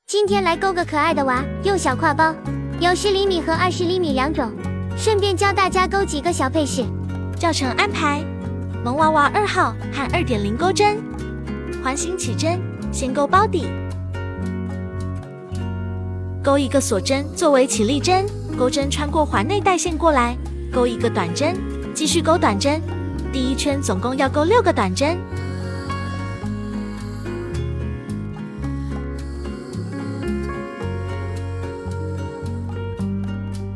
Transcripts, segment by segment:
今天来勾个可爱的娃，用小挎包，有10厘米和20厘米两种，顺便教大家勾几个小配饰。教程安排：萌娃娃2号和 2.0 钩针，环形起针，先勾包底，勾一个锁针作为起立针，钩针穿过环内带线过来，勾一个短针，继续勾短针，第一圈总共要勾6个短针。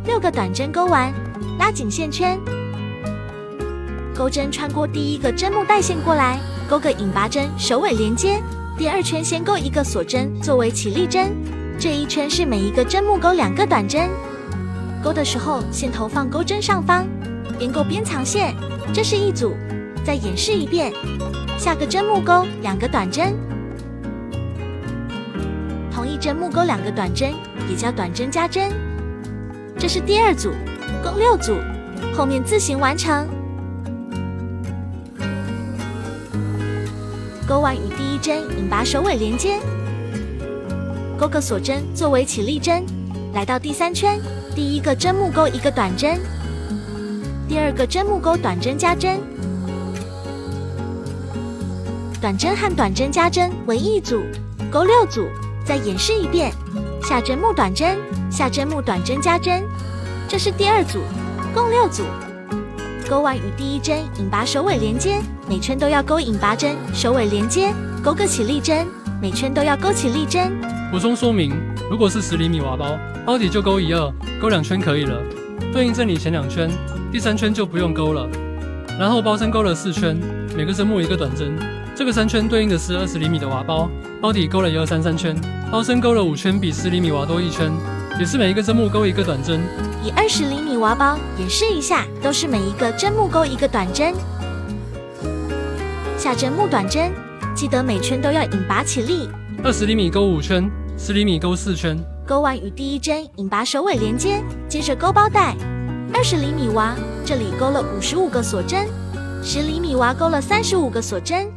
6个短针勾完，拉紧线圈，钩针穿过第一个针目带线过来，勾个引拔针，首尾连接。第二圈先勾一个锁针作为起立针，这一圈是每一个针目勾2个短针。勾的时候线头放钩针上方，边勾边藏线，这是一组。再演示一遍，下个针目勾2个短针，同一针目勾2个短针，也叫短针加针。这是第2组，共6组，后面自行完成。勾完与第一针引拔首尾连接，勾个锁针作为起立针，来到第3圈，第一个针目勾1个短针，第2个针目勾短针加针，短针和短针加针为一组，勾6组。再演示一遍，下针目短针，下针目短针加针，这是第2组，共6组。勾完与第一针引拔首尾连接，每圈都要勾引拔针，首尾连接，勾个起立针，每圈都要勾起立针。补充说明：如果是10厘米娃包，包底就勾1、2，勾2圈可以了，对应正里前2圈，第3圈就不用勾了。然后包身勾了4圈，每个针目1个短针，这个3圈对应的是20厘米的娃包，包底勾了1、2、3、3圈，包身勾了5圈，比10厘米娃多1圈，也是每一个针目勾1个短针。以20厘米娃包演示一下，都是每一个针目勾1个短针，下针目短针，记得每圈都要引拔起立。20厘米勾5圈，10厘米勾4圈。勾完与第一针引拔首尾连接，接着勾包带。20厘米娃这里勾了55个锁针，10厘米娃勾了35个锁针，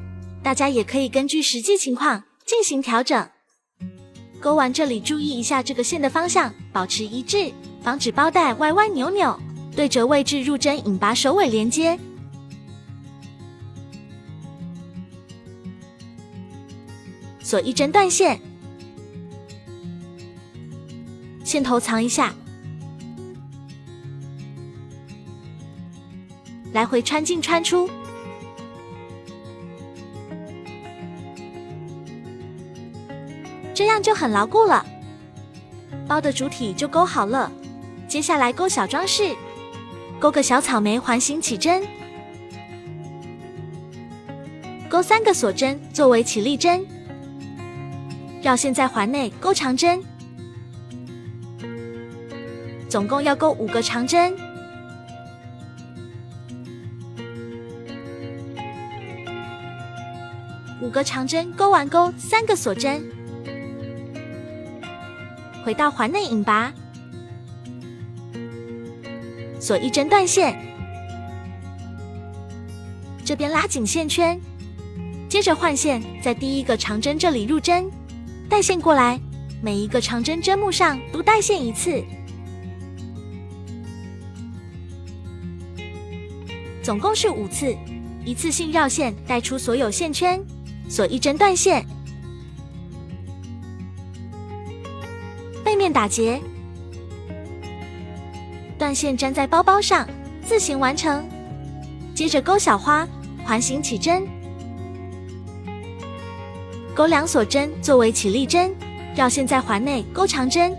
大家也可以根据实际情况进行调整。勾完这里注意一下这个线的方向，保持一致，防止包带歪歪扭扭。对折位置入针引拔首尾连接。锁一针断线，线头藏一下，来回穿进穿出。这样就很牢固了，包的主体就勾好了。接下来勾小装饰，勾个小草莓环形起针，勾3个锁针作为起立针，绕线在环内勾长针，总共要勾5个长针。5个长针勾完，勾3个锁针，回到环内引拔，锁一针断线，这边拉紧线圈，接着换线，在第一个长针这里入针，带线过来，每一个长针针目上都带线1次，总共是5次，一次性绕线带出所有线圈，锁一针断线，背面打结，断线粘在包包上，自行完成。接着勾小花，环形起针，勾2锁针作为起立针，绕线在环内勾长针，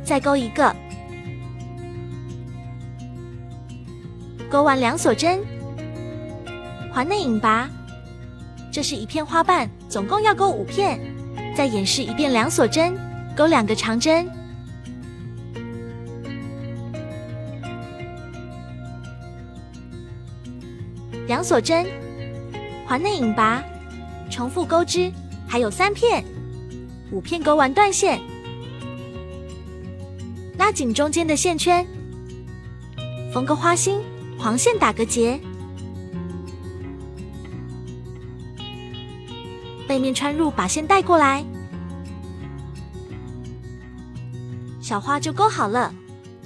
再勾1个，勾完2锁针，环内引拔，这是1片花瓣，总共要勾5片。再演示一遍2锁针，勾2个长针，2锁针，环内引拔，重复钩织，还有3片，5片勾完断线，拉紧中间的线圈，缝个花心，黄线打个结，背背面穿入，把线带过来，小花就勾好了，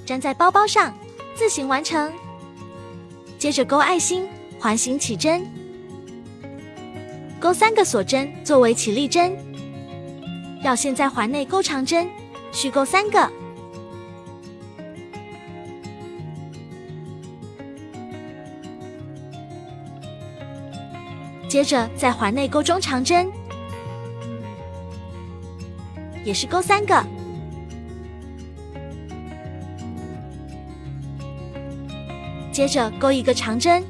粘在包包上，自行完成。接着勾爱心，环形起针，勾3个锁针作为起立针，绕线在环内勾长针，续勾3个。接着在环内勾中长针，也是勾3个。接着勾一个长针，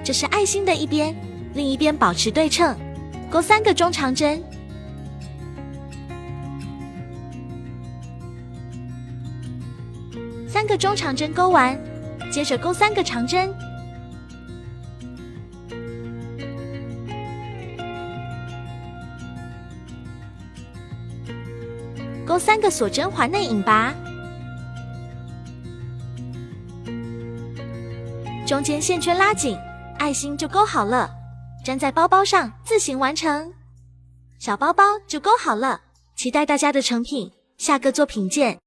这是爱心的一边，另一边保持对称，勾3个中长针。3个中长针勾完，接着勾3个长针。勾3个锁针环内引拔，中间线圈拉紧，爱心就勾好了，粘在包包上自行完成。小包包就勾好了，期待大家的成品，下个作品见。